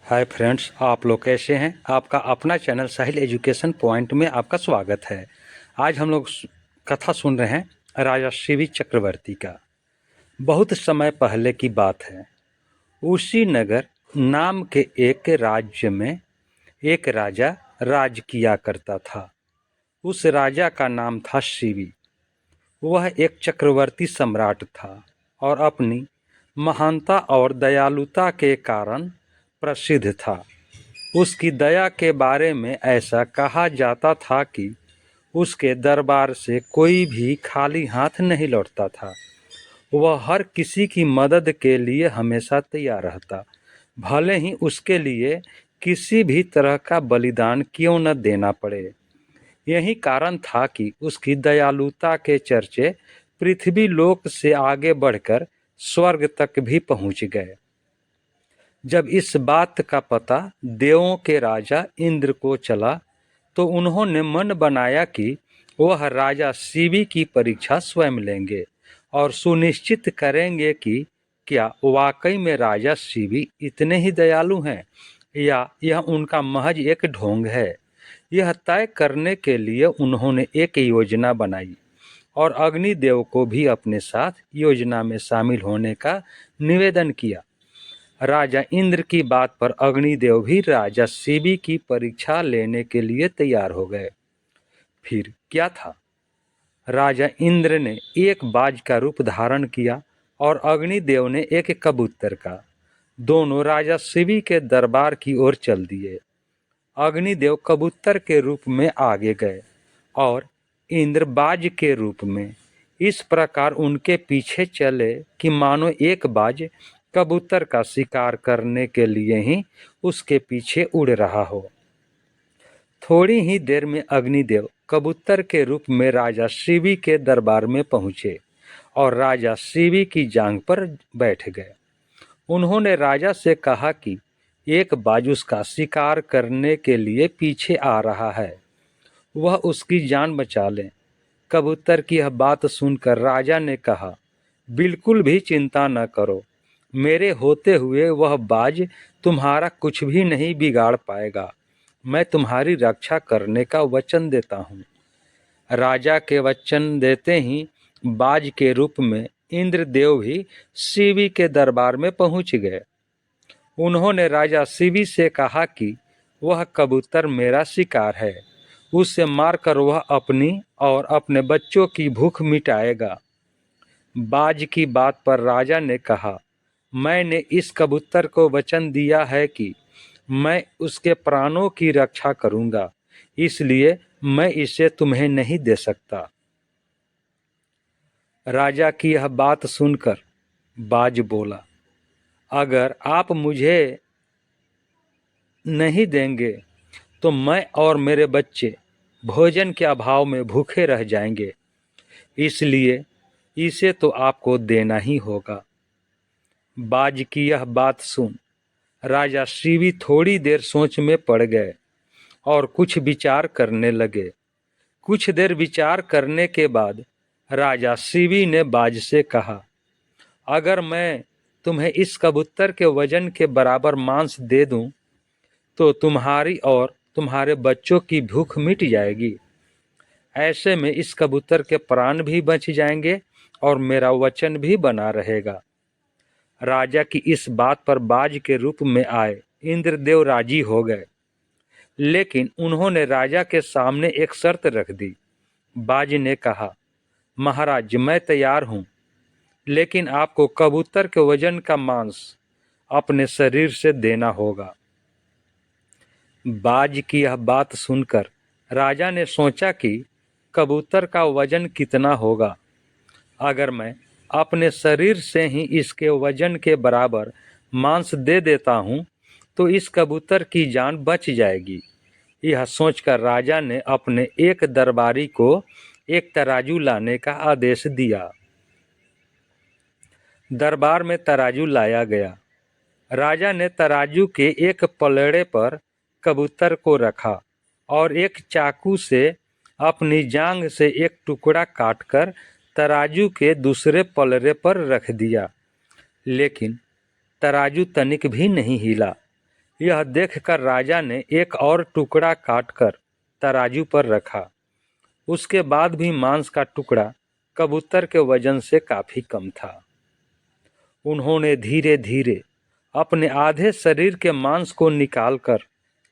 Hi friends, आप लोग कैसे हैं। आपका अपना चैनल साहिल एजुकेशन पॉइंट में आपका स्वागत है। आज हम लोग कथा सुन रहे हैं राजा शिवी चक्रवर्ती का। बहुत समय पहले की बात है। उसी नगर नाम के एक राज्य में एक राजा राज किया करता था। उस राजा का नाम था शिवी। वह एक चक्रवर्ती सम्राट था और अपनी महानता और दयालुता के कारण प्रसिद्ध था। उसकी दया के बारे में ऐसा कहा जाता था कि उसके दरबार से कोई भी खाली हाथ नहीं लौटता था। वह हर किसी की मदद के लिए हमेशा तैयार रहता, भले ही उसके लिए किसी भी तरह का बलिदान क्यों न देना पड़े। यही कारण था कि उसकी दयालुता के चर्चे पृथ्वी लोक से आगे बढ़कर स्वर्ग तक भी पहुंच गए। जब इस बात का पता देवों के राजा इंद्र को चला तो उन्होंने मन बनाया कि वह राजा शिवी की परीक्षा स्वयं लेंगे और सुनिश्चित करेंगे कि क्या वाकई में राजा शिवी इतने ही दयालु हैं या यह उनका महज एक ढोंग है। यह तय करने के लिए उन्होंने एक योजना बनाई और अग्निदेव को भी अपने साथ योजना में शामिल होने का निवेदन किया। राजा इंद्र की बात पर अग्निदेव भी राजा शिवी की परीक्षा लेने के लिए तैयार हो गए। फिर क्या था, राजा इंद्र ने एक बाज का रूप धारण किया और अग्निदेव ने एक कबूतर का। दोनों राजा शिवी के दरबार की ओर चल दिए। अग्निदेव कबूतर के रूप में आगे गए और इंद्र बाज के रूप में। इस प्रकार उनके पीछे चले कि मानो एक बाज कबूतर का शिकार करने के लिए ही उसके पीछे उड़ रहा हो। थोड़ी ही देर में अग्निदेव कबूतर के रूप में राजा शिवी के दरबार में पहुंचे और राजा शिवी की जांघ पर बैठ गए। उन्होंने राजा से कहा कि एक बाज उसका शिकार करने के लिए पीछे आ रहा है, वह उसकी जान बचा लें। कबूतर की यह बात सुनकर राजा ने कहा, बिल्कुल भी चिंता न करो, मेरे होते हुए वह बाज तुम्हारा कुछ भी नहीं बिगाड़ पाएगा। मैं तुम्हारी रक्षा करने का वचन देता हूँ। राजा के वचन देते ही बाज के रूप में इंद्रदेव भी शिवी के दरबार में पहुंच गए। उन्होंने राजा शिवी से कहा कि वह कबूतर मेरा शिकार है, उसे मारकर वह अपनी और अपने बच्चों की भूख मिटाएगा। बाज की बात पर राजा ने कहा, मैंने इस कबूतर को वचन दिया है कि मैं उसके प्राणों की रक्षा करूंगा, इसलिए मैं इसे तुम्हें नहीं दे सकता। राजा की यह बात सुनकर बाज बोला, अगर आप मुझे नहीं देंगे तो मैं और मेरे बच्चे भोजन के अभाव में भूखे रह जाएंगे, इसलिए इसे तो आपको देना ही होगा। बाज की यह बात सुन राजा शिवी थोड़ी देर सोच में पड़ गए और कुछ विचार करने लगे। कुछ देर विचार करने के बाद राजा शिवी ने बाज से कहा, अगर मैं तुम्हें इस कबूतर के वजन के बराबर मांस दे दूं तो तुम्हारी और तुम्हारे बच्चों की भूख मिट जाएगी। ऐसे में इस कबूतर के प्राण भी बच जाएंगे और मेरा वचन भी बना रहेगा। राजा की इस बात पर बाज के रूप में आए इंद्रदेव राजी हो गए, लेकिन उन्होंने राजा के सामने एक शर्त रख दी। बाज ने कहा, महाराज मैं तैयार हूं, लेकिन आपको कबूतर के वजन का मांस अपने शरीर से देना होगा। बाज की यह बात सुनकर राजा ने सोचा कि कबूतर का वजन कितना होगा। अगर मैं अपने शरीर से ही इसके वजन के बराबर मांस दे देता हूं तो इस कबूतर की जान बच जाएगी। यह सोचकर राजा ने अपने एक दरबारी को एक तराजू लाने का आदेश दिया। दरबार में तराजू लाया गया। राजा ने तराजू के एक पलड़े पर कबूतर को रखा और एक चाकू से अपनी जांघ से एक टुकड़ा काटकर तराजू के दूसरे पलड़े पर रख दिया, लेकिन तराजू तनिक भी नहीं हिला। यह देखकर राजा ने एक और टुकड़ा काटकर तराजू पर रखा। उसके बाद भी मांस का टुकड़ा कबूतर के वजन से काफी कम था। उन्होंने धीरे धीरे अपने आधे शरीर के मांस को निकालकर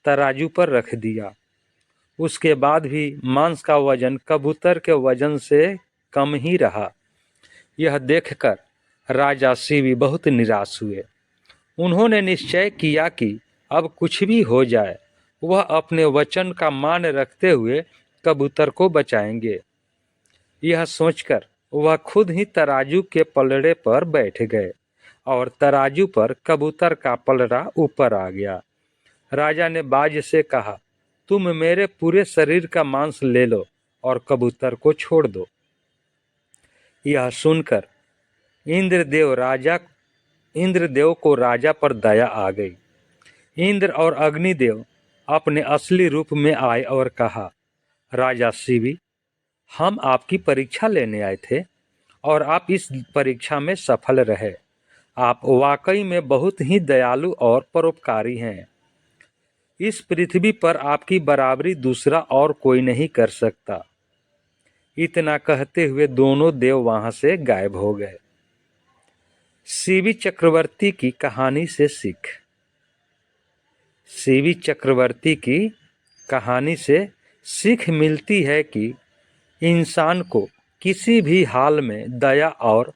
तराजू पर रख दिया। उसके बाद भी मांस का वजन कबूतर के वजन से कम ही रहा। यह देखकर राजा शिवी बहुत निराश हुए। उन्होंने निश्चय किया कि अब कुछ भी हो जाए वह अपने वचन का मान रखते हुए कबूतर को बचाएंगे। यह सोचकर वह खुद ही तराजू के पलड़े पर बैठ गए और तराजू पर कबूतर का पलड़ा ऊपर आ गया। राजा ने बाज से कहा, तुम मेरे पूरे शरीर का मांस ले लो और कबूतर को छोड़ दो। यह सुनकर इंद्रदेव को राजा पर दया आ गई। इंद्र और अग्निदेव अपने असली रूप में आए और कहा, राजा शिवी, हम आपकी परीक्षा लेने आए थे और आप इस परीक्षा में सफल रहे। आप वाकई में बहुत ही दयालु और परोपकारी हैं। इस पृथ्वी पर आपकी बराबरी दूसरा और कोई नहीं कर सकता। इतना कहते हुए दोनों देव वहां से गायब हो गए। शिवी चक्रवर्ती की कहानी से सीख। शिवी चक्रवर्ती की कहानी से सीख मिलती है कि इंसान को किसी भी हाल में दया और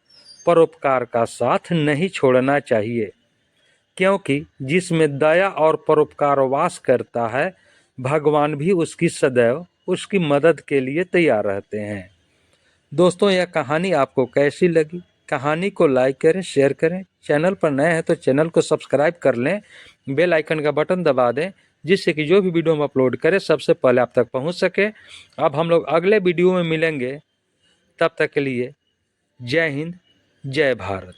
परोपकार का साथ नहीं छोड़ना चाहिए, क्योंकि जिसमें दया और परोपकार वास करता है, भगवान भी उसकी सदैव उसकी मदद के लिए तैयार रहते हैं। दोस्तों, यह कहानी आपको कैसी लगी? कहानी को लाइक करें, शेयर करें। चैनल पर नए हैं तो चैनल को सब्सक्राइब कर लें, बेल आइकन का बटन दबा दें, जिससे कि जो भी वीडियो हम अपलोड करें सबसे पहले आप तक पहुंच सके। अब हम लोग अगले वीडियो में मिलेंगे, तब तक के लिए जय हिंद, जय भारत।